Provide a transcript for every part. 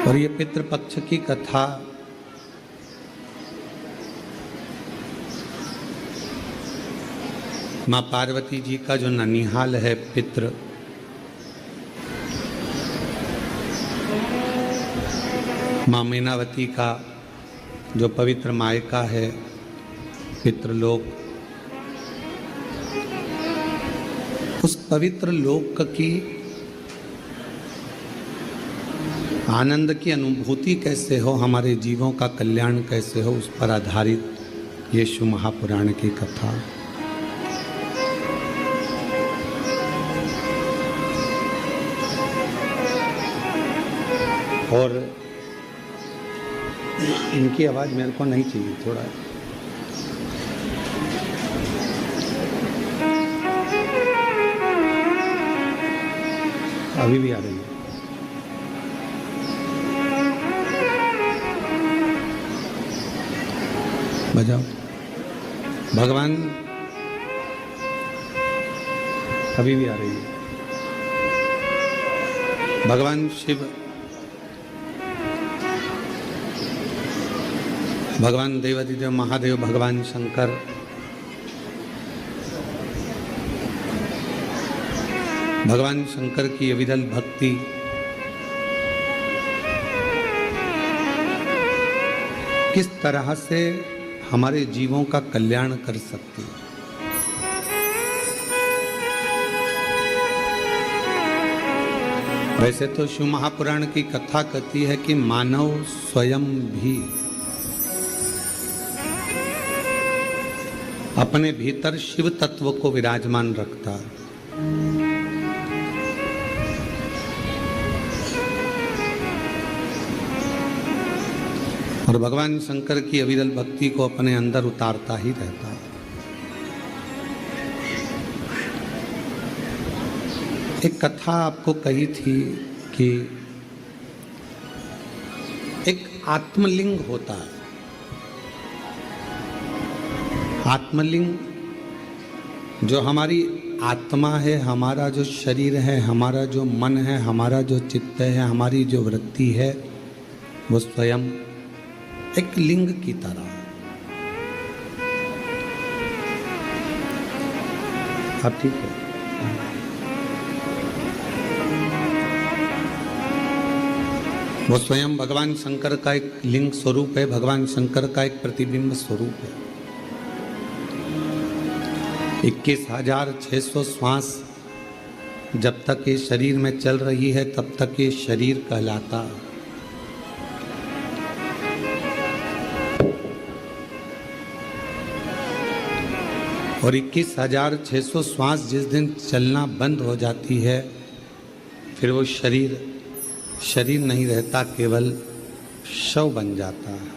और ये पितृपक्ष की कथा माँ पार्वती जी का जो ननिहाल है पितृ, माँ मीनावती का जो पवित्र मायका है पितृलोक, उस पवित्र लोक की आनंद की अनुभूति कैसे हो, हमारे जीवों का कल्याण कैसे हो, उस पर आधारित ये शिव महापुराण की कथा। और इनकी आवाज़ मेरे को नहीं चाहिए, थोड़ा अभी भी आ रही है। बजाओ। भगवान अभी भी आ रही है। भगवान शिव, भगवान देवाधिदेव महादेव, भगवान शंकर भगवान शंकर की अविरल भक्ति किस तरह से हमारे जीवों का कल्याण कर सकती है। वैसे तो शिव महापुराण की कथा कहती है कि मानव स्वयं भी अपने भीतर शिव तत्व को विराजमान रखता है। और भगवान शंकर की अविरल भक्ति को अपने अंदर उतारता ही रहता है। एक कथा आपको कही थी कि एक आत्मलिंग होता है। आत्मलिंग जो हमारी आत्मा है, हमारा जो शरीर है, हमारा जो मन है, हमारा जो चित्त है, हमारी जो वृत्ति है, वो स्वयं एक लिंग की तरह है। आप ठीक है? वो स्वयं भगवान शंकर का एक लिंग स्वरूप है, भगवान शंकर का एक प्रतिबिंब स्वरूप है। 21,600 श्वास जब तक ये शरीर में चल रही है तब तक ये शरीर कहलाता है। और 21,600 श्वास जिस दिन चलना बंद हो जाती है, फिर वो शरीर नहीं रहता, केवल शव बन जाता है।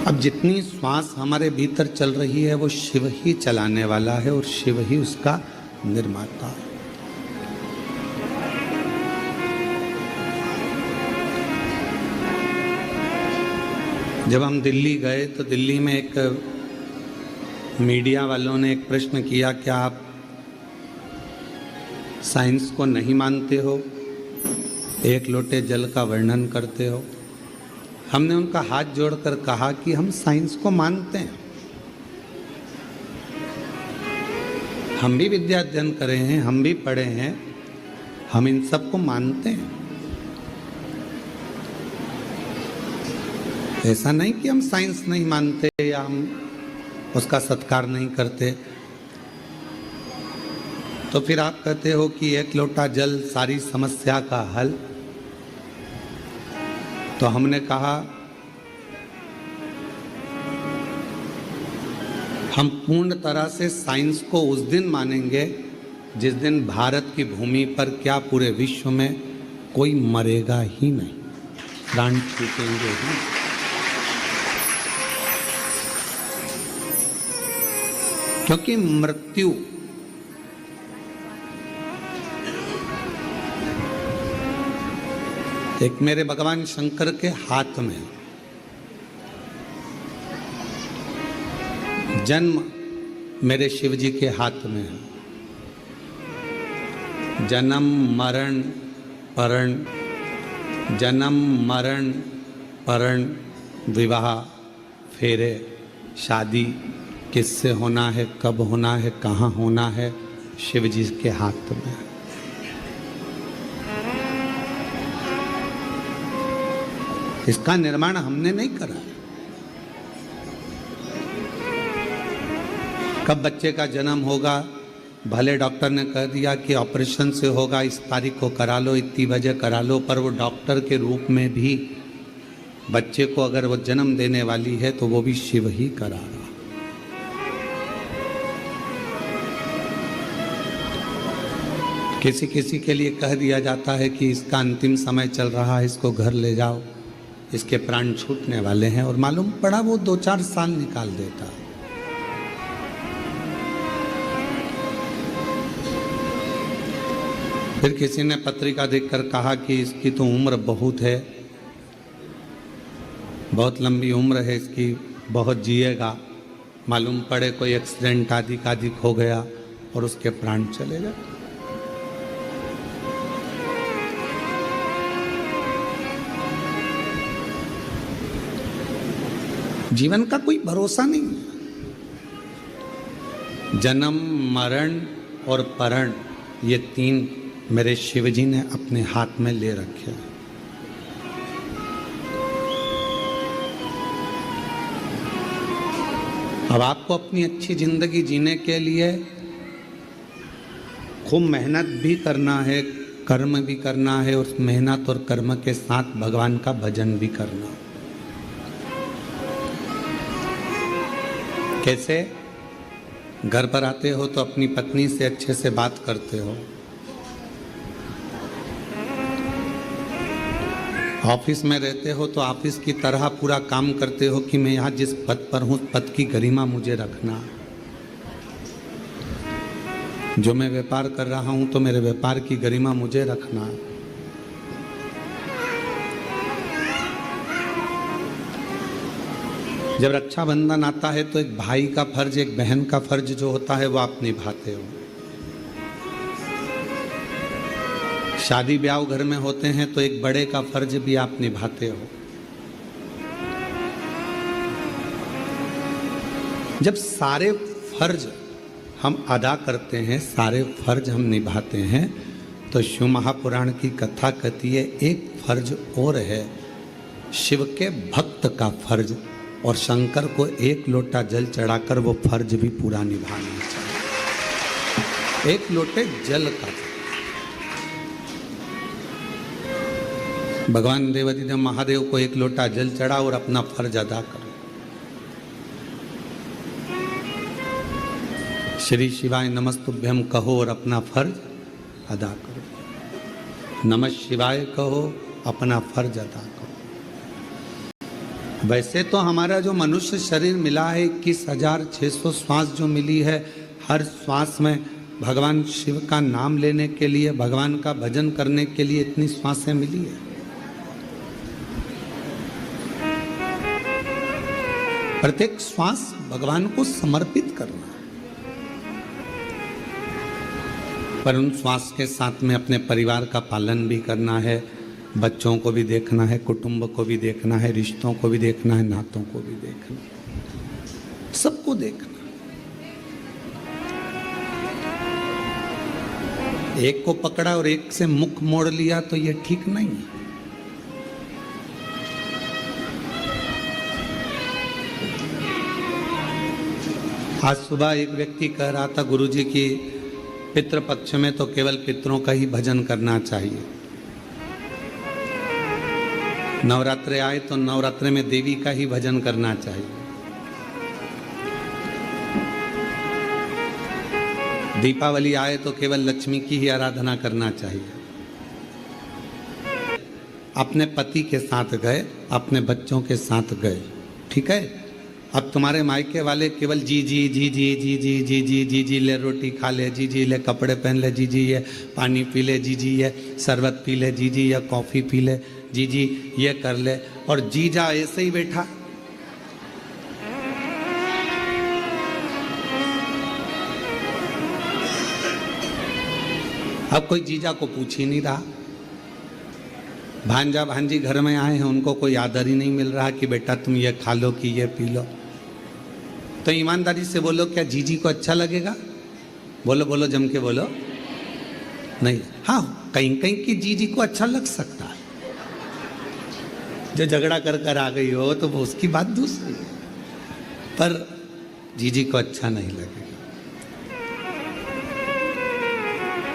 अब जितनी श्वास हमारे भीतर चल रही है वो शिव ही चलाने वाला है और शिव ही उसका निर्माता है। जब हम दिल्ली गए तो दिल्ली में एक मीडिया वालों ने एक प्रश्न किया, क्या आप साइंस को नहीं मानते हो, एक लोटे जल का वर्णन करते हो? हमने उनका हाथ जोड़कर कहा कि हम साइंस को मानते हैं, हम भी विद्या अध्ययन करे हैं, हम भी पढ़े हैं, हम इन सब को मानते हैं। ऐसा नहीं कि हम साइंस नहीं मानते या हम उसका सत्कार नहीं करते। तो फिर आप कहते हो कि एक लोटा जल सारी समस्या का हल। तो हमने कहा हम पूर्ण तरह से साइंस को उस दिन मानेंगे जिस दिन भारत की भूमि पर क्या पूरे विश्व में कोई मरेगा ही नहीं, प्राण छूटेंगे ही। क्योंकि मृत्यु एक मेरे भगवान शंकर के हाथ में, जन्म मेरे शिव जी के हाथ में है। जन्म मरण परण, जन्म मरण परण, विवाह, फेरे, शादी, किससे होना है, कब होना है, कहाँ होना है, शिव जी के हाथ में है। इसका निर्माण हमने नहीं करा। कब बच्चे का जन्म होगा, भले डॉक्टर ने कह दिया कि ऑपरेशन से होगा, इस तारीख को करा लो, इतनी बजे करा लो, पर वो डॉक्टर के रूप में भी बच्चे को अगर वो जन्म देने वाली है तो वो भी शिव ही करा रहा। किसी किसी के लिए कह दिया जाता है कि इसका अंतिम समय चल रहा है, इसको घर ले जाओ, इसके प्राण छूटने वाले हैं, और मालूम पड़ा वो 2-4 साल निकाल देता। फिर किसी ने पत्रिका देखकर कहा कि इसकी तो उम्र बहुत है, बहुत लंबी उम्र है इसकी, बहुत जिएगा। मालूम पड़े कोई एक्सीडेंट आदि हो गया और उसके प्राण चले गए। जीवन का कोई भरोसा नहीं है। जन्म मरण और परण, ये 3 मेरे शिवजी ने अपने हाथ में ले रखे हैं। अब आपको अपनी अच्छी जिंदगी जीने के लिए खूब मेहनत भी करना है, कर्म भी करना है, और उस मेहनत और कर्म के साथ भगवान का भजन भी करना है। कैसे? घर पर आते हो तो अपनी पत्नी से अच्छे से बात करते हो, ऑफिस में रहते हो तो ऑफिस की तरह पूरा काम करते हो कि मैं यहाँ जिस पद पर हूँ पद की गरिमा मुझे रखना। जो मैं व्यापार कर रहा हूँ तो मेरे व्यापार की गरिमा मुझे रखना। जब रक्षाबंधन आता है तो एक भाई का फर्ज, एक बहन का फर्ज जो होता है वो आप निभाते हो। शादी ब्याह घर में होते हैं तो एक बड़े का फर्ज भी आप निभाते हो। जब सारे फर्ज हम अदा करते हैं, सारे फर्ज हम निभाते हैं, तो शिव महापुराण की कथा कहती है एक फर्ज और है, शिव के भक्त का फर्ज, और शंकर को 1 लोटा जल चढ़ाकर वो फर्ज भी पूरा निभाना चाहिए। 1 लोटे जल का। भगवान देवादिदेव महादेव को 1 लोटा जल चढ़ा और अपना फर्ज अदा करो। श्री शिवाय नमस्तुभ्यम कहो और अपना फर्ज अदा करो। नमः शिवाय कहो, अपना फर्ज अदा करो। वैसे तो हमारा जो मनुष्य शरीर मिला है 21,600 श्वास जो मिली है, हर श्वास में भगवान शिव का नाम लेने के लिए, भगवान का भजन करने के लिए इतनी श्वासें मिली है। प्रत्येक श्वास भगवान को समर्पित करना, पर उन श्वास के साथ में अपने परिवार का पालन भी करना है, बच्चों को भी देखना है, कुटुंब को भी देखना है, रिश्तों को भी देखना है, नातों को भी देखना, सबको देखना। एक को पकड़ा और एक से मुख मोड़ लिया तो ये ठीक नहीं है। आज सुबह एक व्यक्ति कह रहा था, गुरुजी की पितृपक्ष में तो केवल पितरों का ही भजन करना चाहिए, नवरात्रे आए तो नवरात्रे में देवी का ही भजन करना चाहिए, दीपावली आए तो केवल लक्ष्मी की ही आराधना करना चाहिए। अपने पति के साथ गए, अपने बच्चों के साथ गए, ठीक है। अब तुम्हारे मायके वाले केवल जी जी जी जी जी जी जी जी जी जी ले रोटी खा ले, जी जी ले कपड़े पहन ले, जी जी ये पानी पी ले, जी जी ये शरबत पी ले, जी जी ये कॉफ़ी पी ले, जी जी ये कर ले, और जीजा ऐसे ही बैठा। अब कोई जीजा को पूछ ही नहीं रहा, भांजा भांजी घर में आए हैं, उनको कोई आदर ही नहीं मिल रहा कि बेटा तुम ये खा लो कि ये पी लो। तो ईमानदारी से बोलो, क्या जीजी को अच्छा लगेगा? बोलो बोलो, जम के बोलो। नहीं, हाँ कहीं कहीं की जीजी को अच्छा लग सकता है, जो झगड़ा कर कर आ गई हो तो वो उसकी बात दूसरी है, पर जीजी को अच्छा नहीं लगेगा।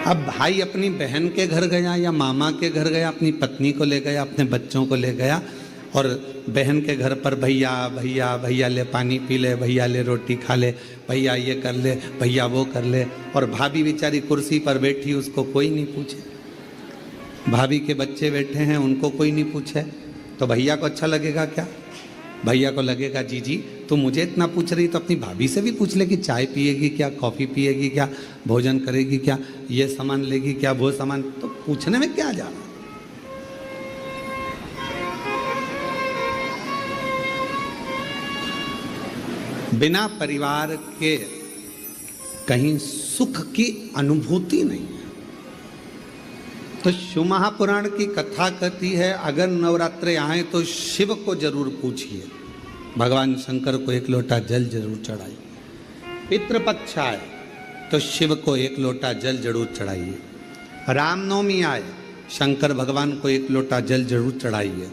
अब भाई अपनी बहन के घर गया या मामा के घर गया, अपनी पत्नी को ले गया, अपने बच्चों को ले गया, और बहन के घर पर भैया भैया भैया ले पानी पी ले, भैया ले रोटी खा ले, भैया ये कर ले, भैया वो कर ले, और भाभी बेचारी कुर्सी पर बैठी, उसको कोई नहीं पूछे। भाभी के बच्चे बैठे हैं, उनको कोई नहीं पूछे, तो भैया को अच्छा लगेगा क्या? भैया को लगेगा जीजी तो मुझे इतना पूछ रही तो अपनी भाभी से भी पूछ ले कि चाय पिएगी क्या, कॉफ़ी पिएगी क्या, भोजन करेगी क्या, ये सामान लेगी क्या, वो सामान, तो पूछने में क्या जाना। बिना परिवार के कहीं सुख की अनुभूति नहीं है। तो शिव महापुराण की कथा कहती है, अगर नवरात्रे आए तो शिव को जरूर पूछिए, भगवान शंकर को एक लोटा जल जरूर चढ़ाइए। पितृपक्ष आए तो शिव को एक लोटा जल जरूर चढ़ाइए। रामनवमी आए, शंकर भगवान को एक लोटा जल जरूर चढ़ाइए।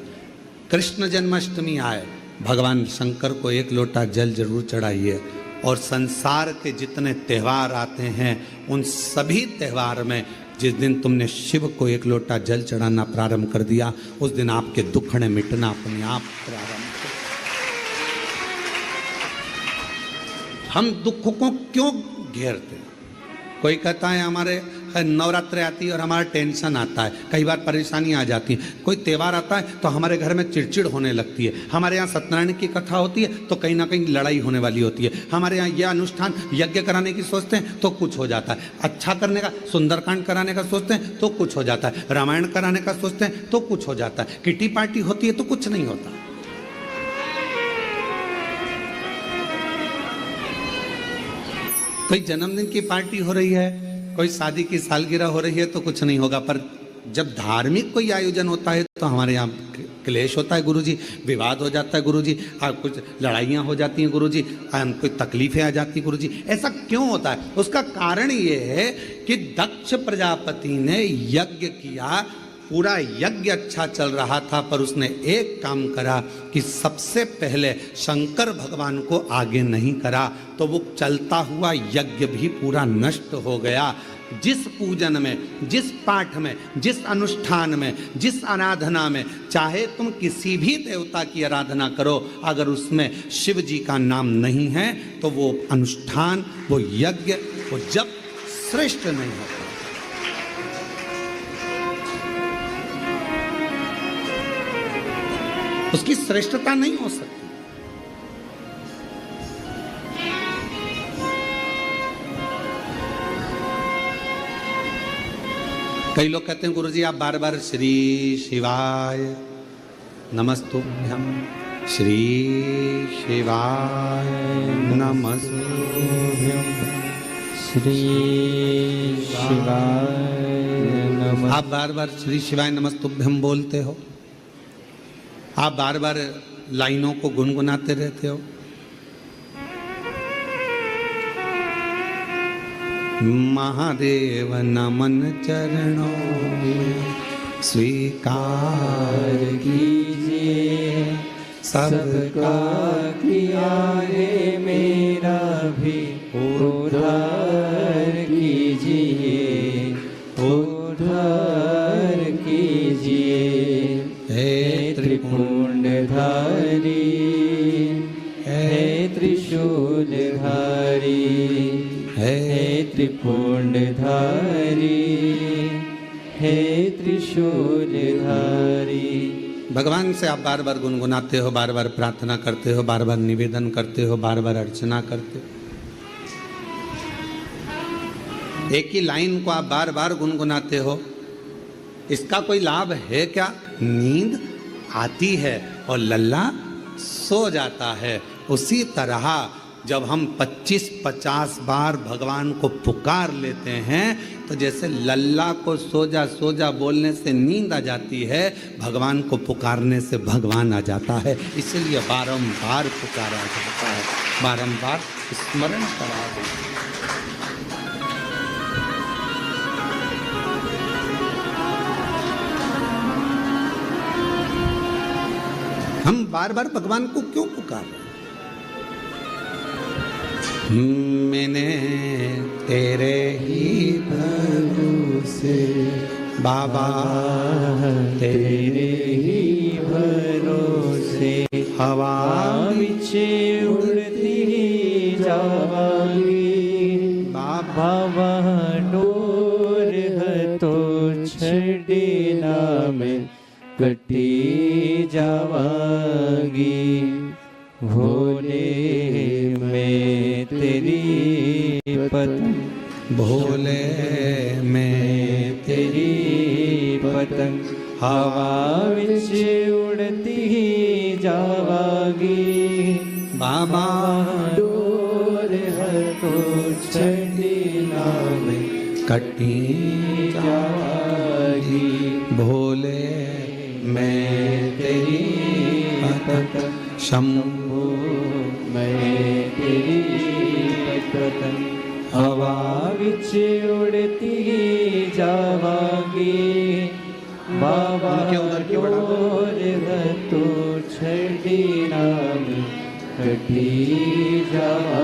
कृष्ण जन्माष्टमी आए, भगवान शंकर को एक लोटा जल जरूर चढ़ाइए। और संसार के जितने त्यौहार आते हैं, उन सभी त्यौहार में जिस दिन तुमने शिव को एक लोटा जल चढ़ाना प्रारंभ कर दिया, उस दिन आपके दुख ने मिटना अपने आप प्रारंभ हो। हम दुख को क्यों घेरते? कोई कहता है हमारे नवरात्रि आती है और हमारा टेंशन आता है, कई बार परेशानी आ जाती है। कोई त्यौहार आता है तो हमारे घर में चिड़चिड़ होने लगती है। हमारे यहाँ सत्यनारायण की कथा होती है तो कहीं ना कहीं लड़ाई होने वाली होती है। हमारे यहाँ यह अनुष्ठान यज्ञ कराने की सोचते हैं तो कुछ हो जाता है, अच्छा करने का, सुंदरकांड कराने का सोचते हैं तो कुछ हो जाता है, रामायण कराने का सोचते हैं तो कुछ हो जाता है, किटी पार्टी होती है तो कुछ नहीं होता। कोई जन्मदिन की पार्टी हो रही है, कोई शादी की सालगिरह हो रही है तो कुछ नहीं होगा, पर जब धार्मिक कोई आयोजन होता है तो हमारे यहाँ क्लेश होता है गुरुजी, विवाद हो जाता है गुरुजी, कुछ लड़ाइयाँ हो जाती हैं गुरुजी, कोई तकलीफें आ जाती हैं गुरुजी। ऐसा क्यों होता है? उसका कारण ये है कि दक्ष प्रजापति ने यज्ञ किया, पूरा यज्ञ अच्छा चल रहा था, पर उसने एक काम करा कि सबसे पहले शंकर भगवान को आगे नहीं करा, तो वो चलता हुआ यज्ञ भी पूरा नष्ट हो गया। जिस पूजन में, जिस पाठ में, जिस अनुष्ठान में, जिस आराधना में, चाहे तुम किसी भी देवता की आराधना करो, अगर उसमें शिव जी का नाम नहीं है तो वो अनुष्ठान, वो यज्ञ, वो जप श्रेष्ठ नहीं होता। उसकी श्रेष्ठता नहीं हो सकती। कई लोग कहते हैं गुरुजी आप बार बार श्री शिवाय नमस्तुभ्यम, श्री शिवाय नमस्तुभ्यम, श्री शिवाय नमः। आप बार बार श्री शिवाय नमस्तुभ्यम बोलते हो, आप बार बार लाइनों को गुनगुनाते रहते हो। महादेव नमन चरणों में स्वीकार कीजिए, सबका किया है मेरा भी उद्धार कीजिए, उद्धार कीजिए। हे त्रिपुंडधारी, हे त्रिशूलधारी, हे त्रिपुंडधारी, हे त्रिशूलधारी। भगवान से आप बार बार गुनगुनाते हो, बार बार प्रार्थना करते हो, बार बार निवेदन करते हो, बार बार अर्चना करते हो। एक ही लाइन को आप बार बार गुनगुनाते हो, इसका कोई लाभ है क्या? नींद आती है और लल्ला सो जाता है। उसी तरह जब हम 25-50 बार भगवान को पुकार लेते हैं तो जैसे लल्ला को सोजा सोजा बोलने से नींद आ जाती है, भगवान को पुकारने से भगवान आ जाता है। इसलिए बारंबार पुकारा जाता है, बारंबार स्मरण करा देते हैं। हम बार बार भगवान को क्यों पुकार रहे हैं? मैंने तेरे ही भरोसे बाबा, तेरे ही भरोसे हवा विच उड़ती जावांगी बाबा, बाबा डोर हतो छड़ी नाम कटी जावांगी। भोले मैं तेरी पतंग, भोले मैं तेरी पतंग हवा विच उड़ती जावांगी। बाबा डोर हतो छड़ी नाम कटी जावांगी। भोले मैं तेरी पतंग, शंभो मैं तेरी पतंग हवा विच उड़ती जावांगी। बाबा डोर हतो छड़ी नाम कटी जावांगी।